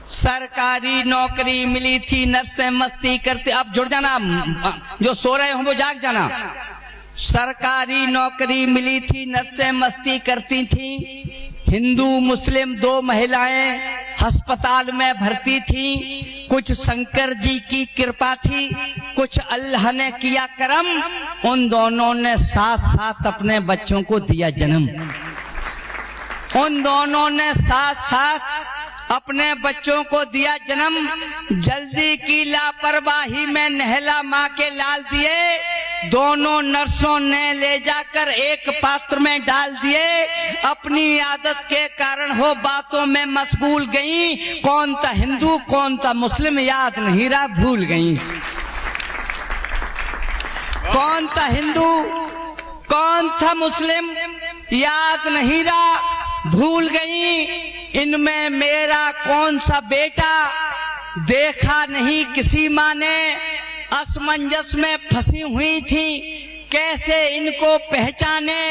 सरकारी नौकरी मिली थी, नर्सें मस्ती करती। अब जुड़ जाना, जो सो रहे हो वो जाग जाना। सरकारी नौकरी मिली थी, नर्सें मस्ती करती थी। हिंदू मुस्लिम दो महिलाएं अस्पताल में भर्ती थी। कुछ शंकर जी की कृपा थी, कुछ अल्लाह ने किया करम। उन दोनों ने साथ साथ अपने बच्चों को दिया जन्म। उन दोनों ने साथ साथ अपने बच्चों को दिया जन्म। जल्दी की लापरवाही में नहला माँ के लाल दिए। दोनों नर्सों ने ले जाकर एक पात्र में डाल दिए। अपनी आदत के कारण हो बातों में मशगूल गईं। कौन था हिंदू कौन था मुस्लिम याद नहीं रहा, भूल गईं। कौन था हिंदू कौन था मुस्लिम याद नहीं रहा, भूल गईं। इनमें मेरा कौन सा बेटा देखा नहीं किसी माँ ने। असमंजस में फंसी हुई थी, कैसे इनको पहचाने।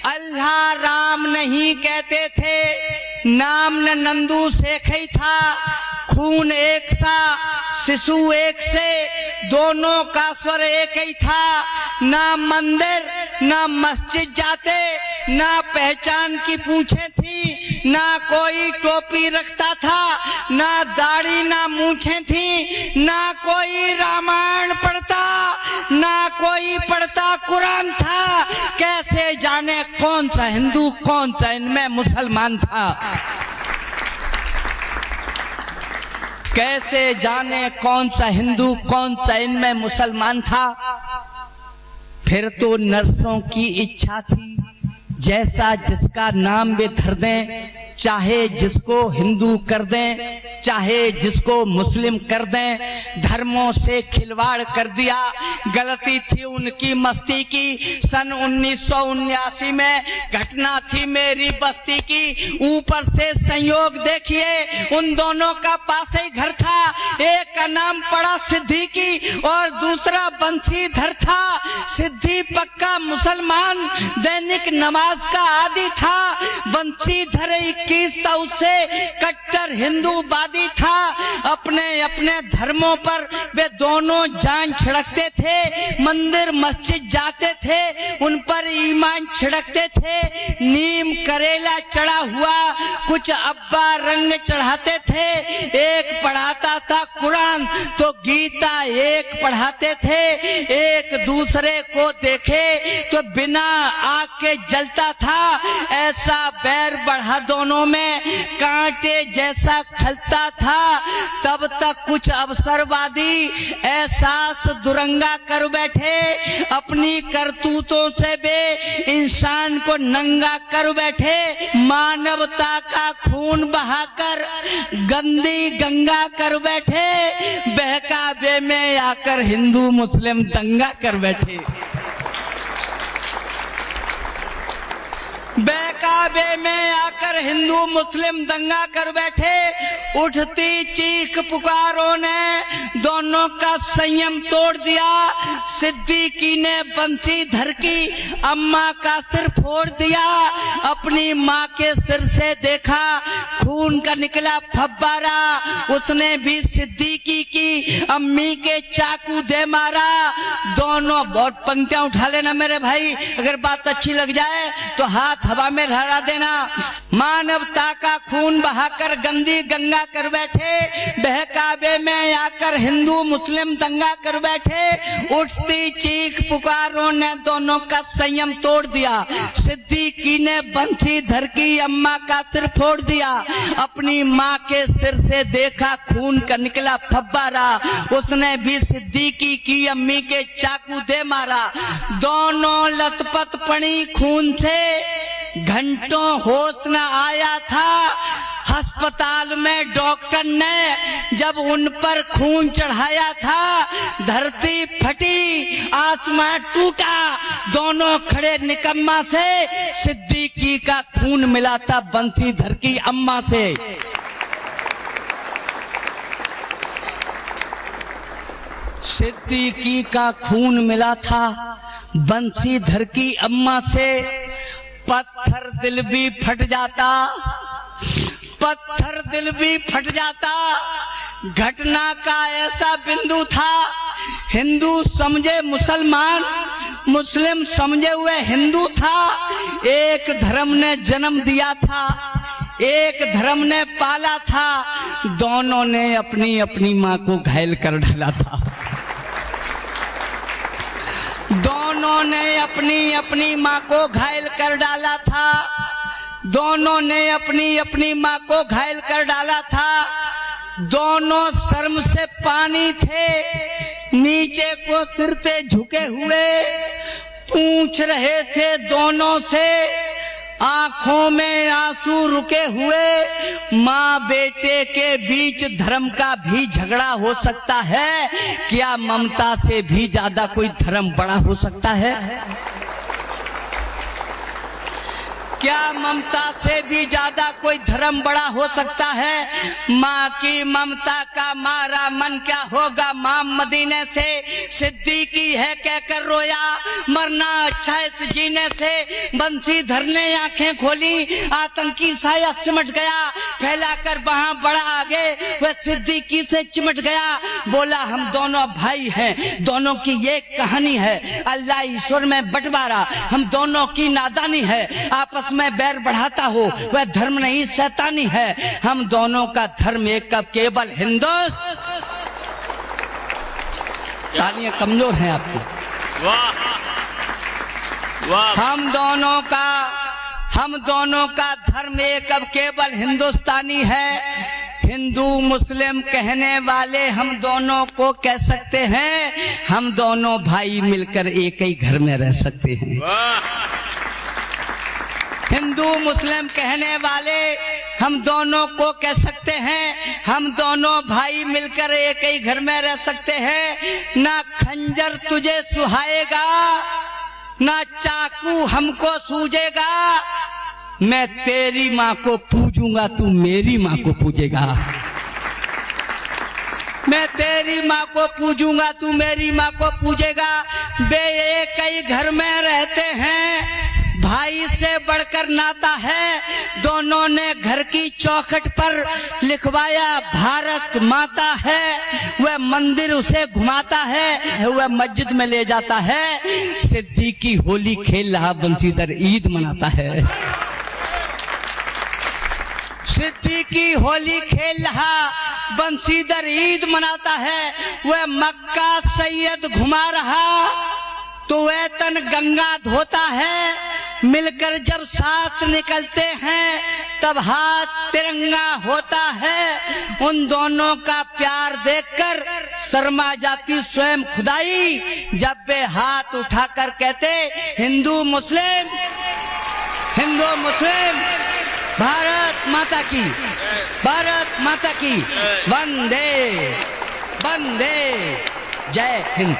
अल्लाह राम नहीं कहते थे, नाम न नंदू शेख ही था। खून एक सा शिशु एक से, दोनों का स्वर एक ही था। ना मंदिर ना मस्जिद जाते, ना पहचान की पूछे थी, ना कोई टोपी रखता था, ना दाढ़ी ना मूछे थी, ना कोई रामायण पढ़ता, ना कोई पढ़ता कुरान था। कैसे जाने कौन सा हिंदू कौन सा इनमें मुसलमान था। कैसे जाने कौन सा हिंदू कौन सा इनमें मुसलमान था। फिर तो नर्सों की इच्छा थी, जैसा जिसका नाम वे धर दें। चाहे जिसको हिंदू कर दें, चाहे जिसको मुस्लिम कर दें। धर्मों से खिलवाड़ कर दिया, गलती थी उनकी मस्ती की। सन 1979 में घटना थी मेरी बस्ती की। ऊपर से संयोग देखिए, उन दोनों का पास ही घर था। एक का नाम पड़ा सिद्दीकी और दूसरा बंशीधर था। सिद्दी पक्का मुसलमान, दैनिक नमाज का आदी था। बंशीधर 21 था, उससे कट्टर हिंदूवादी था। अपने अपने धर्मों पर वे दोनों जान छिड़कते थे। मंदिर मस्जिद जाते थे, उन पर ईमान छिड़कते थे। नीम करेला चढ़ा हुआ, कुछ अब्बा रंग चढ़ाते थे। एक पढ़ाता था कुरान तो गीता एक पढ़ाते थे। एक दूसरे को देखे तो बिना आग के जलता था। ऐसा बैर बढ़ा दोनों में, कांटे जैसा खलता था। तब तक कुछ अवसरवादी एहसास दुरंगा कर बैठे। अपनी करतूतों से वे इंसान को नंगा कर बैठे। मानवता का खून बहाकर गंदी गंगा कर बैठे। बहकावे में आकर हिंदू मुस्लिम दंगा कर बैठे। बहकावे में आकर हिंदू मुस्लिम दंगा कर बैठे। उठती चीख पुकारों ने दोनों का संयम तोड़ दिया। सिद्दीकी ने बंशीधर की अम्मा का सिर फोड़ दिया। अपनी माँ के सिर से देखा खून का निकला फव्वारा। उसने भी सिद्दीकी की अम्मी के चाकू दे मारा। दोनों बहुत पंक्तियां उठा लेना मेरे भाई, अगर बात अच्छी लग जाए तो हाथ हवा में लहरा देना। मानवता का खून बहाकर गंदी गंगा कर बैठे। बहकावे में आकर हिंदू मुस्लिम दंगा कर बैठे। उठती चीख पुकारों ने दोनों का संयम तोड़ दिया। सिद्दीकी ने बंशीधर की अम्मा का सिर फोड़ दिया। अपनी माँ के सिर से देखा खून का निकला फव्वारा। उसने भी सिद्दीकी की अम्मी के चाकू दे मारा। दोनों लथपथ पड़ी खून से, घंटों होश न आया था। अस्पताल में डॉक्टर ने जब उन पर खून चढ़ाया था, धरती फटी आसमान टूटा। दोनों खड़े निकम्मा से। सिद्दीकी का खून मिला था बंशीधर की अम्मा से। सिद्दीकी का खून मिला था बंशीधर की अम्मा से। पत्थर दिल भी फट जाता, पत्थर दिल भी फट जाता। घटना का ऐसा बिंदु था, हिंदू समझे मुसलमान, मुस्लिम समझे हुए हिंदू था। एक धर्म ने जन्म दिया था, एक धर्म ने पाला था, दोनों ने अपनी अपनी मां को घायल कर डाला था। दोनों ने अपनी अपनी मां को घायल कर डाला था। दोनों ने अपनी अपनी मां को घायल कर डाला था। दोनों शर्म से पानी थे, नीचे को सिर से झुके हुए पूछ रहे थे दोनों से, आंखों में आंसू रुके हुए। माँ बेटे के बीच धर्म का भी झगड़ा हो सकता है, क्या ममता से भी ज्यादा कोई धर्म बड़ा हो सकता है? क्या ममता से भी ज्यादा कोई धर्म बड़ा हो सकता है? माँ की ममता का मारा मन क्या होगा माँ मदीने से। सिद्दीकी है कहकर रोया, मरना अच्छा है जीने से। बंसीधर ने आंखें खोली, आतंकी साया सिमट गया, फैलाकर वहां बड़ा आगे वह सिद्दीकी से चिमट गया। बोला हम दोनों भाई हैं, दोनों की ये कहानी है, अल्लाह ईश्वर में बंटवारा, हम दोनों की नादानी है, आपस में बैर बढ़ाता हो वह धर्म नहीं शैतानी है। हम दोनों का धर्म एक का केवल हिंदुस्तान। तालियां कमजोर हैं आपकी। वाह वाह। हम दोनों का धर्म एक अब केवल हिंदुस्तानी है। हिंदू मुस्लिम कहने वाले हम दोनों को कह सकते हैं, हम दोनों भाई मिलकर एक ही घर में रह सकते हैं। हिंदू मुस्लिम कहने वाले हम दोनों को कह सकते हैं, हम दोनों भाई मिलकर एक ही घर में रह सकते हैं। ना खंजर तुझे सुहाएगा, ना चाकू हमको सूझेगा। मैं तेरी माँ को पूजूंगा, तू मेरी माँ को पूजेगा। मैं तेरी माँ को पूजूंगा, तू मेरी माँ को पूजेगा। वे एक ही घर में रहते हैं, भाई से बढ़कर नाता है। दोनों ने घर की चौखट पर लिखवाया भारत माता है। वह मंदिर उसे घुमाता है, वह मस्जिद में ले जाता है। सिद्दीकी होली खेल रहा, बंसीधर ईद मनाता है। सिद्दीकी होली खेल रहा, बंसीधर ईद मनाता है। वह मक्का सैयद घुमा रहा तो वह तन गंगा धोता है। मिलकर जब साथ निकलते हैं तब हाथ तिरंगा होता है। उन दोनों का प्यार देखकर शर्मा जाती स्वयं खुदाई, जब वे हाथ उठाकर कहते हिंदू मुस्लिम, हिंदू मुस्लिम, भारत माता की, भारत माता की, वंदे वंदे, जय हिंद।